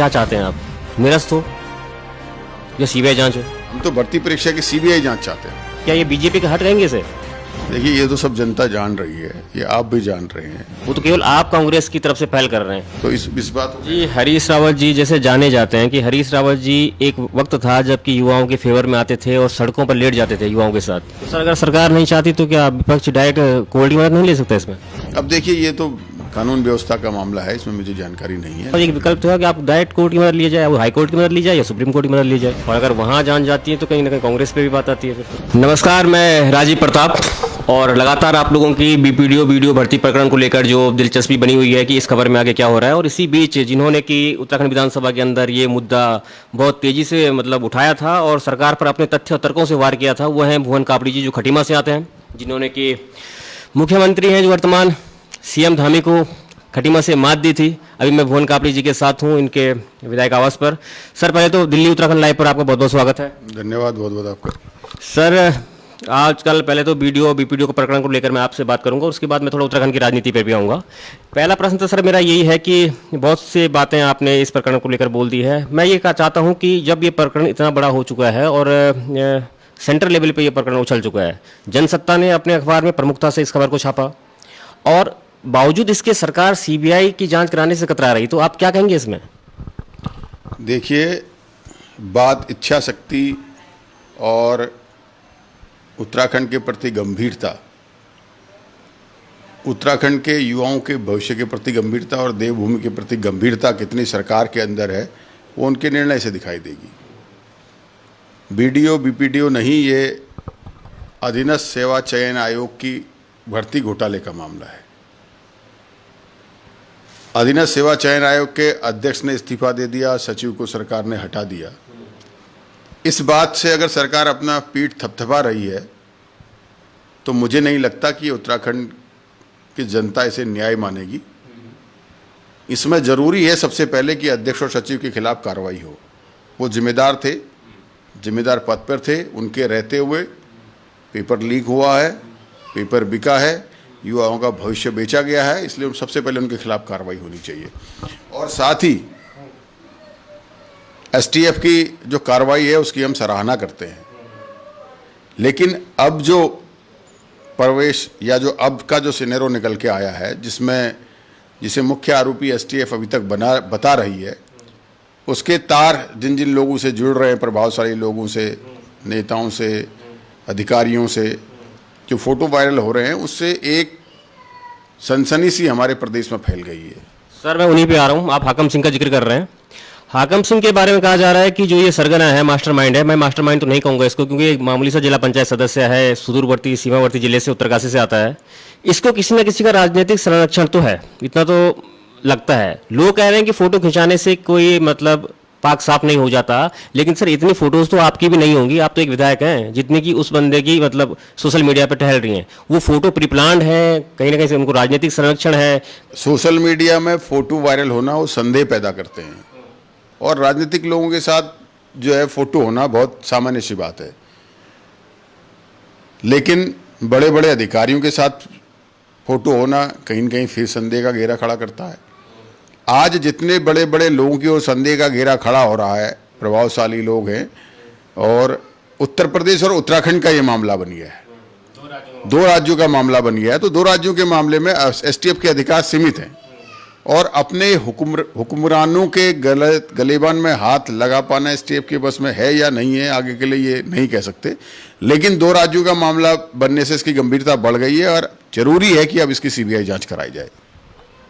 क्या चाहते हैं आप, निरस्त हो या सीबीआई जांच हो? हम तो भर्ती परीक्षा की सीबीआई जांच चाहते हैं। क्या ये बीजेपी के हट रहेंगे इसे? देखिए, ये तो सब जनता जान रही है, ये आप भी जान रहे हैं। वो तो केवल आप कांग्रेस की तरफ से पहल कर रहे हैं। तो इस बात जी, हरीश रावत जी जैसे जाने जाते हैं कि हरीश रावत जी एक वक्त था जबकि युवाओं के फेवर में आते थे और सड़कों पर लेट जाते थे युवाओं के साथ। तो सर, अगर सरकार नहीं चाहती तो क्या विपक्ष डायरेक्ट कोर्ट की मदद नहीं ले सकता इसमें? अब देखिए, ये तो कानून व्यवस्था का मामला है, इसमें मुझे जानकारी नहीं है। और एक विकल्प तो है कि आप डायरेक्ट कोर्ट की मदद लिए जाए, वो हाई कोर्ट की मदद ली जाए या सुप्रीम कोर्ट की मदद ली जाए। और अगर वहां जान जाती है तो कहीं ना कहीं कांग्रेस पे भी बात आती है फिर। नमस्कार, मैं राजीव प्रताप और लगातार आप लोगों की बीपीडीओ वीडियो भर्ती प्रकरण को लेकर जो दिलचस्पी बनी हुई है कि इस खबर में आगे क्या हो रहा है। और इसी बीच जिन्होंने कि उत्तराखंड विधानसभा के अंदर ये मुद्दा बहुत तेजी से उठाया था और सरकार पर अपने तथ्य और तर्कों से वार किया था, वो हैं भुवन कापड़ी जी, जो खटीमा से आते हैं, जिन्होंने कि मुख्यमंत्री हैं जो वर्तमान सीएम धामी को खटीमा से मात दी थी। अभी मैं भुवन कापड़ी जी के साथ हूं इनके विधायक आवास पर। सर, पहले तो दिल्ली उत्तराखंड लाइव पर आपका बहुत बहुत स्वागत है। धन्यवाद, बहुत बहुत आपका। सर, आजकल पहले तो बीपीडीओ को प्रकरण को लेकर मैं आपसे बात करूंगा, उसके बाद मैं थोड़ा उत्तराखंड की राजनीति पर भी आऊँगा। पहला प्रश्न तो सर मेरा यही है कि बहुत से बातें आपने इस प्रकरण को लेकर बोल दी है। मैं ये कहा चाहता हूँ कि जब ये प्रकरण इतना बड़ा हो चुका है और सेंट्रल लेवल पे ये प्रकरण उछल चुका है, जनसत्ता ने अपने अखबार में प्रमुखता से इस खबर को छापा और बावजूद इसके सरकार सीबीआई की जांच कराने से कतरा रही, तो आप क्या कहेंगे इसमें? देखिए, बात इच्छा शक्ति और उत्तराखंड के प्रति गंभीरता, उत्तराखंड के युवाओं के भविष्य के प्रति गंभीरता और देवभूमि के प्रति गंभीरता कितनी सरकार के अंदर है, वो उनके निर्णय से दिखाई देगी। बीडीओ बीपीडीओ नहीं, ये अधीनस्थ सेवा चयन आयोग की भर्ती घोटाले का मामला है। अधीनस्थ सेवा चयन आयोग के अध्यक्ष ने इस्तीफा दे दिया, सचिव को सरकार ने हटा दिया। इस बात से अगर सरकार अपना पीठ थपथपा रही है तो मुझे नहीं लगता कि उत्तराखंड की जनता इसे न्याय मानेगी। इसमें जरूरी है सबसे पहले कि अध्यक्ष और सचिव के खिलाफ कार्रवाई हो। वो जिम्मेदार थे, जिम्मेदार पद पर थे, उनके रहते हुए पेपर लीक हुआ है, पेपर बिका है, युवाओं का भविष्य बेचा गया है, इसलिए सबसे पहले उनके खिलाफ कार्रवाई होनी चाहिए। और साथ ही एसटीएफ की जो कार्रवाई है उसकी हम सराहना करते हैं, लेकिन अब जो प्रवेश या जो अब का जो सिनेरो निकल के आया है, जिसे मुख्य आरोपी एसटीएफ अभी तक बता रही है, उसके तार जिन जिन लोगों से जुड़ रहे हैं, प्रभावशाली लोगों से, नेताओं से, अधिकारियों से, जो फोटो वायरल हो रहे हैं, उससे एक सनसनी सी हमारे प्रदेश में फैल गई है। सर, मैं उन्हीं पे आ रहा हूँ। आप हाकम सिंह का जिक्र कर रहे हैं। हाकम सिंह के बारे में कहा जा रहा है कि जो ये सरगना है, मास्टरमाइंड है। मैं मास्टरमाइंड तो नहीं कहूँगा इसको, क्योंकि एक मामूली सा जिला पंचायत सदस्य है, सुदूरवर्ती सीमावर्ती जिले से, उत्तरकाशी से आता है। इसको किसी न किसी का राजनीतिक संरक्षण तो है, इतना तो लगता है। लोग कह रहे हैं कि फोटो खिंचाने से कोई पाक साफ नहीं हो जाता, लेकिन सर इतनी फोटोज तो आपकी भी नहीं होंगी, आप तो एक विधायक हैं, जितनी की उस बंदे की सोशल मीडिया पे टहल रही हैं, वो फोटो प्रीप्लान्ड है, कहीं ना कहीं से उनको राजनीतिक संरक्षण है। सोशल मीडिया में फोटो वायरल होना वो संदेह पैदा करते हैं, और राजनीतिक लोगों के साथ जो है फोटो होना बहुत सामान्य सी बात है, लेकिन बड़े बड़े अधिकारियों के साथ फोटो होना कहीं न कहीं फिर संदेह का घेरा खड़ा करता है। आज जितने बड़े बड़े लोगों की ओर संदेह का घेरा खड़ा हो रहा है, प्रभावशाली लोग हैं, और उत्तर प्रदेश और उत्तराखंड का ये मामला बन गया है, दो राज्यों का मामला बन गया है। तो दो राज्यों के मामले में एसटीएफ के अधिकार सीमित हैं, और अपने हुक्मरानों के गलेबान में हाथ लगा पाना एसटीएफ के बस में है या नहीं है, आगे के लिए ये नहीं कह सकते। लेकिन दो राज्यों का मामला बनने से इसकी गंभीरता बढ़ गई है, और जरूरी है कि अब इसकी सीबीआई जांच कराई जाए।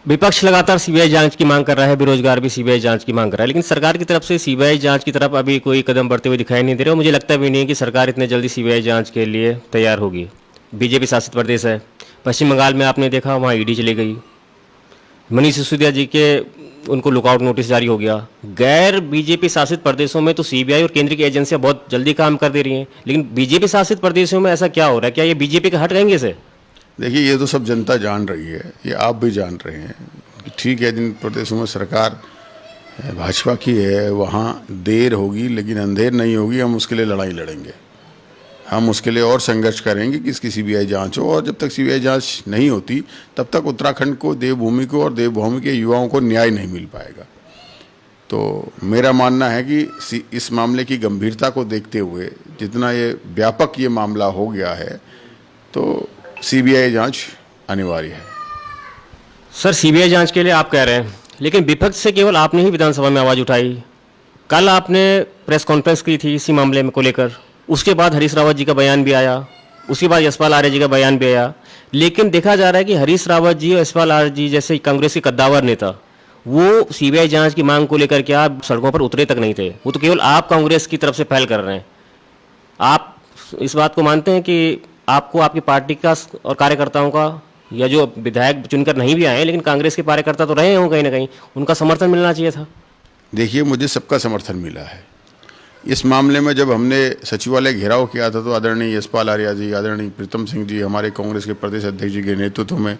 विपक्ष लगातार सीबीआई जांच की मांग कर रहा है, बेरोजगार भी सीबीआई जांच की मांग कर रहा है, लेकिन सरकार की तरफ से सीबीआई जांच की तरफ अभी कोई कदम बढ़ते हुए दिखाई नहीं दे रहे। मुझे लगता भी नहीं कि सरकार इतने जल्दी सीबीआई जांच के लिए तैयार होगी। बीजेपी शासित प्रदेश है, पश्चिम बंगाल में आपने देखा वहाँ ईडी चली गई, मनीष सिसोदिया जी के उनको लुकआउट नोटिस जारी हो गया। गैर बीजेपी शासित प्रदेशों में तो सीबीआई और केंद्र की एजेंसियां बहुत जल्दी काम कर दे रही हैं, लेकिन बीजेपी शासित प्रदेशों में ऐसा क्या हो रहा है? क्या ये बीजेपी के हट रहेंगे इसे? देखिए, ये तो सब जनता जान रही है, ये आप भी जान रहे हैं। ठीक है, जिन प्रदेशों में सरकार भाजपा की है वहाँ देर होगी, लेकिन अंधेर नहीं होगी। हम उसके लिए लड़ाई लड़ेंगे, हम उसके लिए और संघर्ष करेंगे कि इसकी सीबीआई जांच हो, और जब तक सीबीआई जांच नहीं होती तब तक उत्तराखंड को, देवभूमि को और देवभूमि के युवाओं को न्याय नहीं मिल पाएगा। तो मेरा मानना है कि इस मामले की गंभीरता को देखते हुए जितना ये व्यापक ये मामला हो गया है तो सीबीआई जांच अनिवार्य है। सर सीबीआई जांच के लिए आप कह रहे हैं, लेकिन विपक्ष से केवल आपने ही विधानसभा में आवाज़ उठाई। कल आपने प्रेस कॉन्फ्रेंस की थी इसी मामले में को लेकर, उसके बाद हरीश रावत जी का बयान भी आया, उसके बाद यशपाल आर्य जी का बयान भी आया। लेकिन देखा जा रहा है कि हरीश रावत जी और यशपाल आर्य जी जैसे कांग्रेस के कद्दावर नेता वो सीबीआई जांच की मांग को लेकर के आप सड़कों पर उतरे तक नहीं थे। वो तो केवल आप कांग्रेस की तरफ से पहल कर रहे हैं। आप इस बात को मानते हैं कि आपको आपकी पार्टी का और कार्यकर्ताओं का, या जो विधायक चुनकर नहीं भी आए लेकिन कांग्रेस के कार्यकर्ता तो रहे हों कहीं ना कहीं, उनका समर्थन मिलना चाहिए था? देखिए, मुझे सबका समर्थन मिला है इस मामले में। जब हमने सचिवालय घेराव किया था तो आदरणीय यशपाल आर्य जी, आदरणीय प्रीतम सिंह जी, हमारे कांग्रेस के प्रदेश अध्यक्ष जी के नेतृत्व में,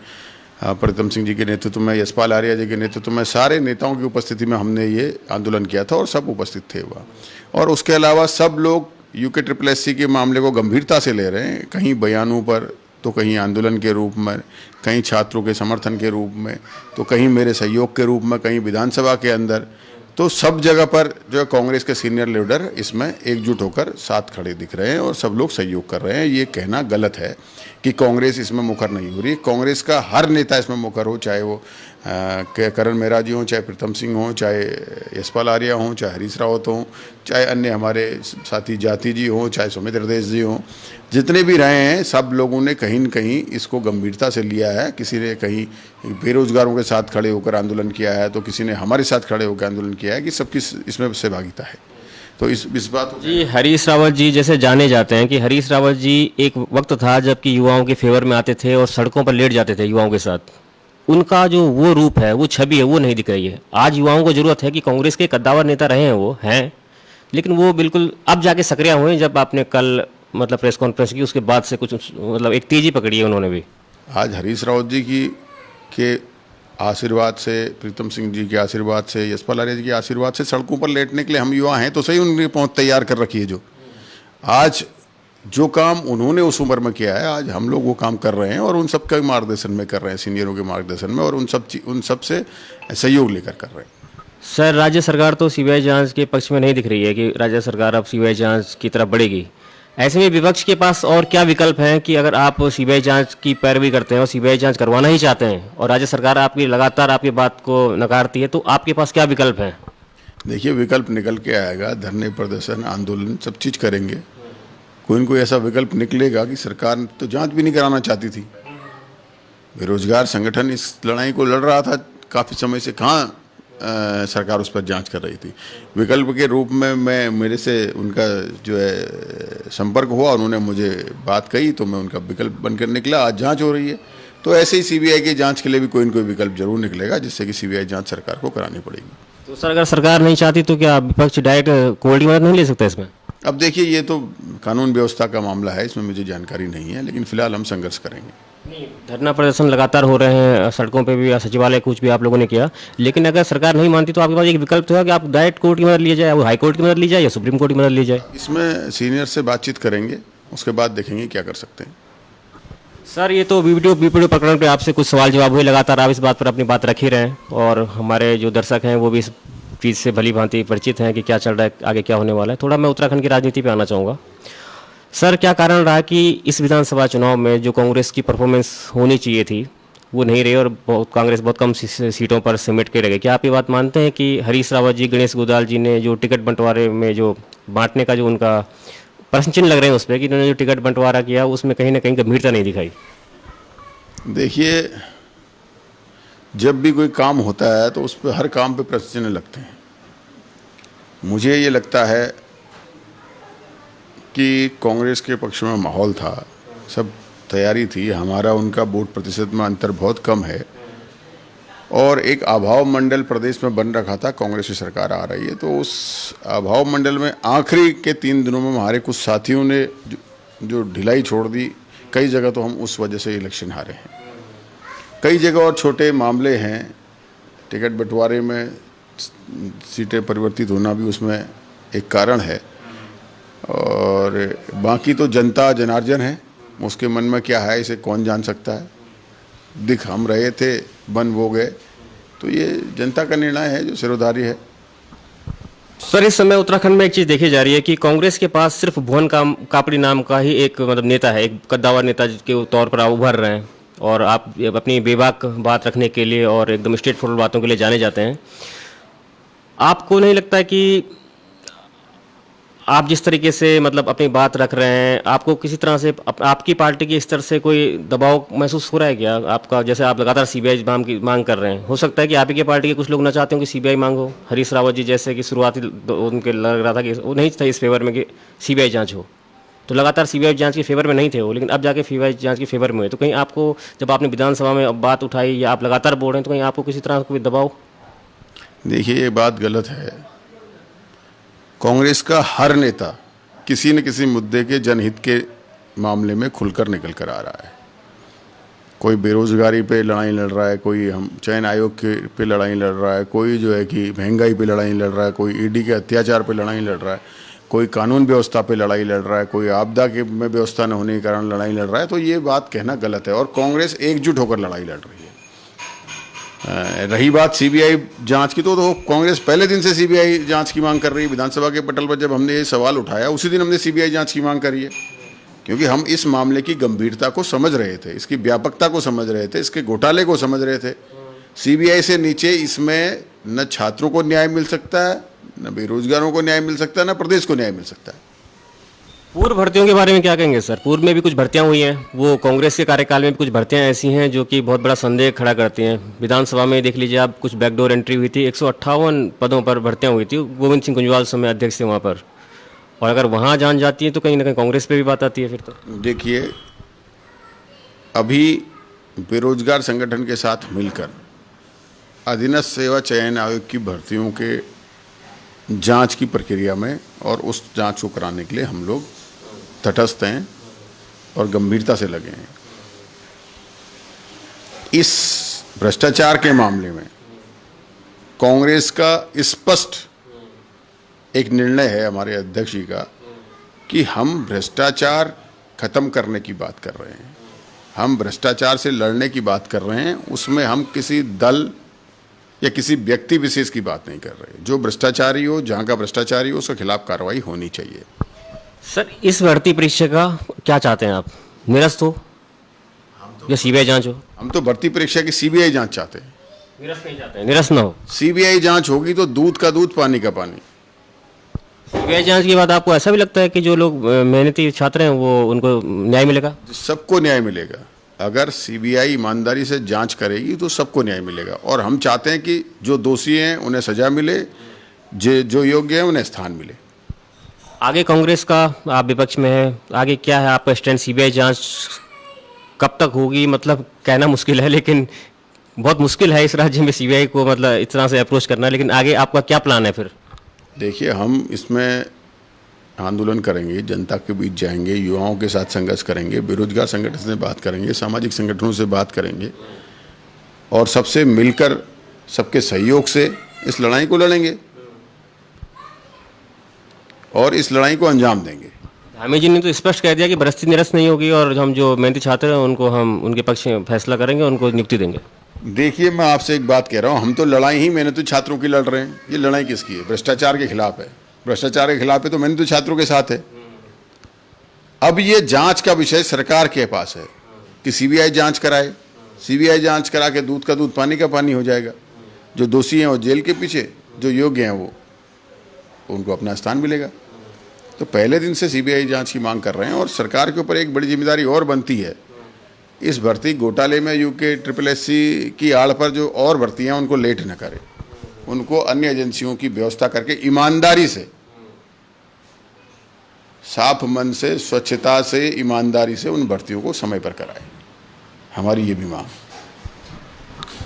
प्रीतम सिंह जी के नेतृत्व में, यशपाल आर्य जी के नेतृत्व में, सारे नेताओं की उपस्थिति में हमने ये आंदोलन किया था और सब उपस्थित थे वहाँ। और उसके अलावा सब लोग UKSSC के मामले को गंभीरता से ले रहे हैं, कहीं बयानों पर तो कहीं आंदोलन के रूप में, कहीं छात्रों के समर्थन के रूप में, तो कहीं मेरे सहयोग के रूप में, कहीं विधानसभा के अंदर। तो सब जगह पर जो कांग्रेस के सीनियर लीडर इसमें एकजुट होकर साथ खड़े दिख रहे हैं और सब लोग सहयोग कर रहे हैं। ये कहना गलत है कि कांग्रेस इसमें मुखर नहीं हो रही। कांग्रेस का हर नेता इसमें मुखर हो, चाहे वो करण मेहरा जी हों, चाहे प्रीतम सिंह हों, चाहे यशपाल आर्य हों, चाहे हरीश रावत हों, चाहे अन्य हमारे साथी जाति जी हों, चाहे सौमित्र देश जी हों, जितने भी रहे हैं सब लोगों ने कहीं न कहीं इसको गंभीरता से लिया है। किसी ने कहीं बेरोजगारों के साथ खड़े होकर आंदोलन किया है, तो किसी ने हमारे साथ खड़े होकर आंदोलन किया है, कि सबकी इसमें सहभागिता है। तो इस बात जी, हरीश रावत जी जैसे जाने जाते हैं कि हरीश रावत जी एक वक्त था जबकि युवाओं के फेवर में आते थे और सड़कों पर लेट जाते थे युवाओं के साथ। उनका जो वो रूप है, वो छवि है, वो नहीं दिख रही है। आज युवाओं को जरूरत है कि कांग्रेस के कद्दावर नेता रहे हैं वो हैं, लेकिन वो बिल्कुल अब जाके सक्रिय हुए। जब आपने कल मतलब प्रेस कॉन्फ्रेंस की, उसके बाद से कुछ मतलब एक तेजी पकड़ी है उन्होंने भी। आज हरीश रावत जी के आशीर्वाद से, प्रीतम सिंह जी के आशीर्वाद से, यशपाल आर्य जी के आशीर्वाद से सड़कों पर लेटने के लिए हम युवा हैं तो सही, उन्होंने पहुंच तैयार कर रखी है। जो आज जो काम उन्होंने उस उम्र में किया है, आज हम लोग वो काम कर रहे हैं और उन सब के मार्गदर्शन में कर रहे हैं, सीनियरों के मार्गदर्शन में, और उन सब से सहयोग लेकर कर रहे हैं। सर, राज्य सरकार तो सीबीआई जांच के पक्ष में नहीं दिख रही है कि राज्य सरकार अब सीबीआई जांच की तरफ बढ़ेगी। ऐसे में विपक्ष के पास और क्या विकल्प हैं कि अगर आप सीबीआई जांच की पैरवी करते हैं और सीबीआई जांच करवाना ही चाहते हैं और राज्य सरकार आपकी लगातार आपकी बात को नकारती है, तो आपके पास क्या विकल्प हैं? देखिए, विकल्प निकल के आएगा। धरने, प्रदर्शन, आंदोलन सब चीज़ करेंगे। कोई न कोई ऐसा विकल्प निकलेगा कि सरकार तो जांच भी नहीं कराना चाहती थी। बेरोजगार संगठन इस लड़ाई को लड़ रहा था काफ़ी समय से, कहाँ सरकार उस पर जांच कर रही थी। विकल्प के रूप में मेरे से उनका जो है संपर्क हुआ, उन्होंने मुझे बात कही तो मैं उनका विकल्प बनकर निकला। आज जांच हो रही है, तो ऐसे ही सीबीआई की जांच के लिए भी कोई न कोई विकल्प जरूर निकलेगा जिससे कि सीबीआई जांच सरकार को करानी पड़ेगी। तो सर, अगर सरकार नहीं चाहती तो क्या विपक्ष डायरेक्ट कोर्ट की मदद नहीं ले सकता इसमें? अब देखिए, ये तो कानून व्यवस्था का मामला है, इसमें मुझे जानकारी नहीं है, लेकिन फिलहाल हम संघर्ष करेंगे। नहीं, धरना प्रदर्शन लगातार हो रहे हैं सड़कों पे भी, सचिवालय कुछ भी आप लोगों ने किया, लेकिन अगर सरकार नहीं मानती तो आपके पास एक विकल्प तो है कि आप डायरेक्ट कोर्ट की मदद ली जाए, वो हाई कोर्ट की मदद ली जाए या सुप्रीम कोर्ट की मदद ली जाए। इसमें सीनियर से बातचीत करेंगे, उसके बाद देखेंगे क्या कर सकते हैं। सर, ये तो वीडियो प्रकरण पे आपसे कुछ सवाल जवाब हुए, लगातार आप इस बात पर अपनी बात रख ही रहे हैं और हमारे जो दर्शक हैं वो भी इस चीज़ से भली भांति परिचित हैं कि क्या चल रहा है, आगे क्या होने वाला है। थोड़ा मैं उत्तराखंड की राजनीति पे आना चाहूँगा। सर, क्या कारण रहा कि इस विधानसभा चुनाव में जो कांग्रेस की परफॉर्मेंस होनी चाहिए थी वो नहीं रही और कांग्रेस बहुत कम सीटों पर सिमट के रह गई? क्या आप ये बात मानते हैं कि हरीश रावत जी, गणेश गोदाल जी ने जो टिकट बंटवारे में जो बांटने का जो उनका प्रश्न चिन्ह लग रहे हैं उस पर, कि उन्होंने जो टिकट बंटवारा किया उसमें कहीं ना कहीं गंभीरता नहीं दिखाई? देखिए, जब भी कोई काम होता है तो उस पर हर काम पे प्रश्न चिन्ह लगते हैं। मुझे ये लगता है कि कांग्रेस के पक्ष में माहौल था, सब तैयारी थी, हमारा उनका वोट प्रतिशत में अंतर बहुत कम है और एक अभाव मंडल प्रदेश में बन रखा था। कांग्रेस की सरकार आ रही है तो उस अभाव मंडल में आखिरी के 3 दिनों में हमारे कुछ साथियों ने जो ढिलाई छोड़ दी, कई जगह तो हम उस वजह से इलेक्शन हारे हैं। कई जगह और छोटे मामले हैं, टिकट बंटवारे में सीटें परिवर्तित होना भी उसमें एक कारण है और बाकी तो जनता जनार्दन है, उसके मन में क्या है इसे कौन जान सकता है। दिख हम रहे थे, बन वो गए, तो ये जनता का निर्णय है जो सिरोधारी है। सर, इस समय उत्तराखंड में एक चीज़ देखी जा रही है कि कांग्रेस के पास सिर्फ भुवन कापड़ी नाम का ही एक मतलब नेता है, एक कद्दावर नेता के तौर पर आप उभर रहे हैं और आप अपनी बेबाक बात रखने के लिए और एकदम स्ट्रेट फॉरवर्ड बातों के लिए जाने जाते हैं। आपको नहीं लगता है कि आप जिस तरीके से मतलब अपनी बात रख रहे हैं, आपको किसी तरह से आपकी पार्टी के स्तर से कोई दबाव महसूस हो रहा है क्या आपका? जैसे आप लगातार सीबीआई मांग कर रहे हैं, हो सकता है कि आप ही के पार्टी के कुछ लोग ना चाहते हो कि सीबीआई मांग हो। हरीश रावत जी जैसे कि शुरुआती उनके लग रहा था कि वो नहीं था इस फेवर में कि सीबीआई जांच हो, तो लगातार सीबीआई जांच के फेवर में नहीं थे वो, लेकिन अब जाके सीबीआई जांच के फेवर में हुए। तो कहीं आपको, जब आपने विधानसभा में अब बात उठाई या आप लगातार बोल रहे हैं, तो कहीं आपको किसी तरह का कोई दबाव? देखिए, ये बात गलत है। कांग्रेस का हर नेता किसी न किसी मुद्दे के जनहित के मामले में खुलकर निकल कर आ रहा है। कोई बेरोजगारी पे लड़ाई लड़ रहा है, कोई हम चयन आयोग के पे लड़ाई लड़ रहा है, कोई जो है कि महंगाई पे लड़ाई लड़ रहा है, कोई ईडी के अत्याचार पे लड़ाई लड़ रहा है, कोई कानून व्यवस्था पे लड़ाई लड़ रहा है, कोई आपदा के में व्यवस्था न होने के कारण लड़ाई लड़ रहा है। तो ये बात कहना गलत है और कांग्रेस एकजुट होकर लड़ाई लड़ रही है। रही बात सीबीआई जांच की, तो कांग्रेस पहले दिन से सीबीआई जांच की मांग कर रही है। विधानसभा के पटल पर जब हमने ये सवाल उठाया, उसी दिन हमने सीबीआई जांच की मांग करी है, क्योंकि हम इस मामले की गंभीरता को समझ रहे थे, इसकी व्यापकता को समझ रहे थे, इसके घोटाले को समझ रहे थे। सीबीआई से नीचे इसमें न छात्रों को न्याय मिल सकता है, न बेरोजगारों को न्याय मिल सकता है, न प्रदेश को न्याय मिल सकता है। पूर्व भर्तियों के बारे में क्या कहेंगे सर? पूर्व में भी कुछ भर्तियां हुई हैं, वो कांग्रेस के कार्यकाल में भी कुछ भर्तियां ऐसी हैं जो कि बहुत बड़ा संदेह खड़ा करती हैं। विधानसभा में देख लीजिए आप, कुछ बैकडोर एंट्री हुई थी, 158 पदों पर भर्तियां हुई थी, गोविंद सिंह कुंजवाल समय अध्यक्ष थे वहाँ पर। और अगर वहाँ जान जाती है तो कहीं ना कहीं कांग्रेस पे भी बात आती है फिर। तो देखिए, अभी बेरोजगार संगठन के साथ मिलकर अधीनस्थ सेवा चयन आयोग की भर्तियों के जांच की प्रक्रिया में और उस जांच को कराने के लिए हम लोग तटस्थ हैं और गंभीरता से लगे हैं। इस भ्रष्टाचार के मामले में कांग्रेस का स्पष्ट एक निर्णय है हमारे अध्यक्ष जी का कि हम भ्रष्टाचार खत्म करने की बात कर रहे हैं, हम भ्रष्टाचार से लड़ने की बात कर रहे हैं। उसमें हम किसी दल या किसी व्यक्ति विशेष की बात नहीं कर रहे। जो भ्रष्टाचारी हो, जहाँ का भ्रष्टाचारी हो, उसके खिलाफ कार्रवाई होनी चाहिए। सर, इस भर्ती परीक्षा का क्या चाहते हैं आप? निरस्त हो या सीबीआई जांच हो? हम तो भर्ती परीक्षा की सीबीआई जांच चाहते हैं। निरस्त नहीं चाहते हैं? निरस्त ना हो। सीबीआई जांच होगी तो दूध का दूध, पानी का पानी। सीबीआई जांच के बाद आपको ऐसा भी लगता है कि जो लोग मेहनती छात्र हैं वो उनको न्याय मिलेगा? सबको न्याय मिलेगा। अगर सीबीआई ईमानदारी से जांच करेगी तो सबको न्याय मिलेगा। और हम चाहते हैं कि जो दोषी हैं उन्हें सजा मिले, जो योग्य हैं उन्हें स्थान मिले। आगे कांग्रेस का, आप विपक्ष में है, आगे क्या है आपका स्टैंड? सीबीआई जांच कब तक होगी? मतलब कहना मुश्किल है, लेकिन बहुत मुश्किल है इस राज्य में सीबीआई को मतलब इस तरह से अप्रोच करना। लेकिन आगे आपका क्या प्लान है फिर? देखिए, हम इसमें आंदोलन करेंगे, जनता के बीच जाएंगे, युवाओं के साथ संघर्ष करेंगे, बेरोजगार संगठन से बात करेंगे, सामाजिक संगठनों से बात करेंगे और सबसे मिलकर, सबके सहयोग से इस लड़ाई को लड़ेंगे और इस लड़ाई को अंजाम देंगे। धामी जी ने तो स्पष्ट कह दिया कि भर्ती निरस्त नहीं होगी और हम जो मेहनती छात्र हैं उनको हम उनके पक्ष में फैसला करेंगे, उनको नियुक्ति देंगे। देखिए, मैं आपसे एक बात कह रहा हूँ, हम तो लड़ाई ही मेहनती छात्रों की लड़ रहे हैं। ये लड़ाई किसकी है? भ्रष्टाचार के खिलाफ है। भ्रष्टाचार के खिलाफ है तो मेहनती छात्रों के साथ है। अब ये जांच का विषय सरकार के पास है कि सीबीआई जांच कराए। सीबीआई जांच करा के दूध का दूध, पानी का पानी हो जाएगा। जो दोषी हैं वो जेल के पीछे, जो योग्य हैं वो उनको अपना स्थान मिलेगा। तो पहले दिन से सीबीआई जांच की मांग कर रहे हैं और सरकार के ऊपर एक बड़ी जिम्मेदारी और बनती है। इस भर्ती घोटाले में यूके SSC की आड़ पर जो और भर्तियां उनको लेट न करे, उनको अन्य एजेंसियों की व्यवस्था करके ईमानदारी से, साफ मन से, स्वच्छता से, ईमानदारी से उन भर्तियों को समय पर कराए। हमारी ये भी मांग।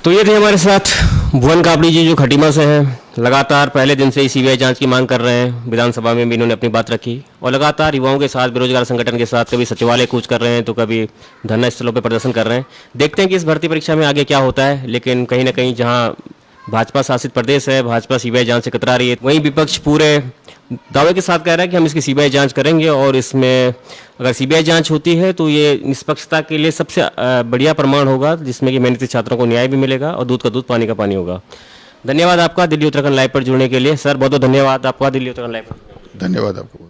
तो ये थे हमारे साथ भुवन कापड़ी जी, जो खटीमा से हैं। लगातार पहले दिन से ही सीबीआई जांच की मांग कर रहे हैं। विधानसभा में भी इन्होंने अपनी बात रखी और लगातार युवाओं के साथ, बेरोजगार संगठन के साथ कभी सचिवालय कूच कर रहे हैं तो कभी धरना स्थलों पर प्रदर्शन कर रहे हैं। देखते हैं कि इस भर्ती परीक्षा में आगे क्या होता है। लेकिन कहीं ना कहीं जहाँ भाजपा शासित प्रदेश है, भाजपा सीबीआई जांच से कतरा रही है, वहीं विपक्ष पूरे दावे के साथ कह रहा है कि हम इसकी सीबीआई जांच करेंगे और इसमें अगर सीबीआई जांच होती है तो ये निष्पक्षता के लिए सबसे बढ़िया प्रमाण होगा, जिसमें कि मेहनती छात्रों को न्याय भी मिलेगा और दूध का दूध, पानी का पानी होगा। धन्यवाद आपका दिल्ली उत्तराखंड लाइव पर जुड़ने के लिए। सर बहुत बहुत धन्यवाद आपका दिल्ली उत्तराखंड लाइव पर। धन्यवाद आपको।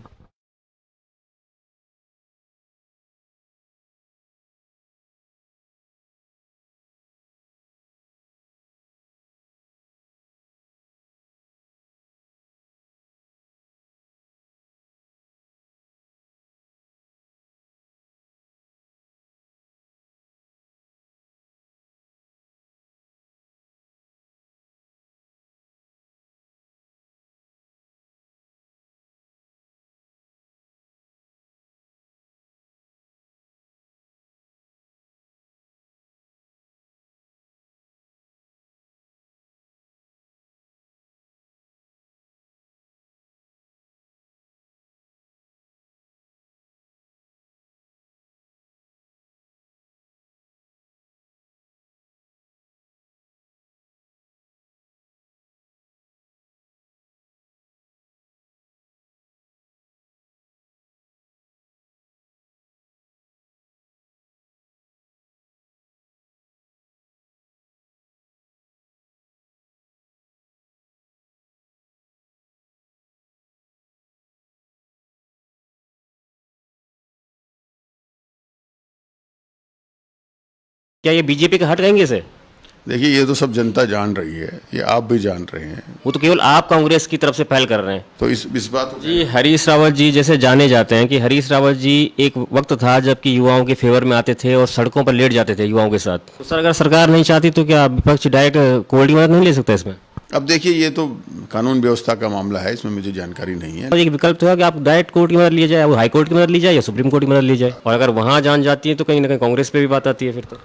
क्या ये बीजेपी का हट कहेंगे से? देखिए, ये तो सब जनता जान रही है, ये आप भी जान रहे हैं। वो तो केवल आप कांग्रेस की तरफ से पहल कर रहे हैं। तो इस बात को जी हरीश रावत जी जैसे जाने जाते हैं कि हरीश रावत जी एक वक्त था जबकि युवाओं के फेवर में आते थे और सड़कों पर लेट जाते थे युवाओं के साथ। तो सर अगर सरकार नहीं चाहती तो क्या विपक्ष डायरेक्ट कोर्ट की मदद नहीं ले सकता इसमें? अब देखिए, ये तो कानून व्यवस्था का मामला है, इसमें मुझे जानकारी नहीं है। और एक विकल्प तो है कि आप डायरेक्ट कोर्ट की मदद ली जाए, वो हाई कोर्ट की मदद ली जाए या सुप्रीम कोर्ट की मदद ली जाए। और अगर वहां जान जाती है तो कहीं ना कहीं कांग्रेस पे भी बात आती है फिर तो।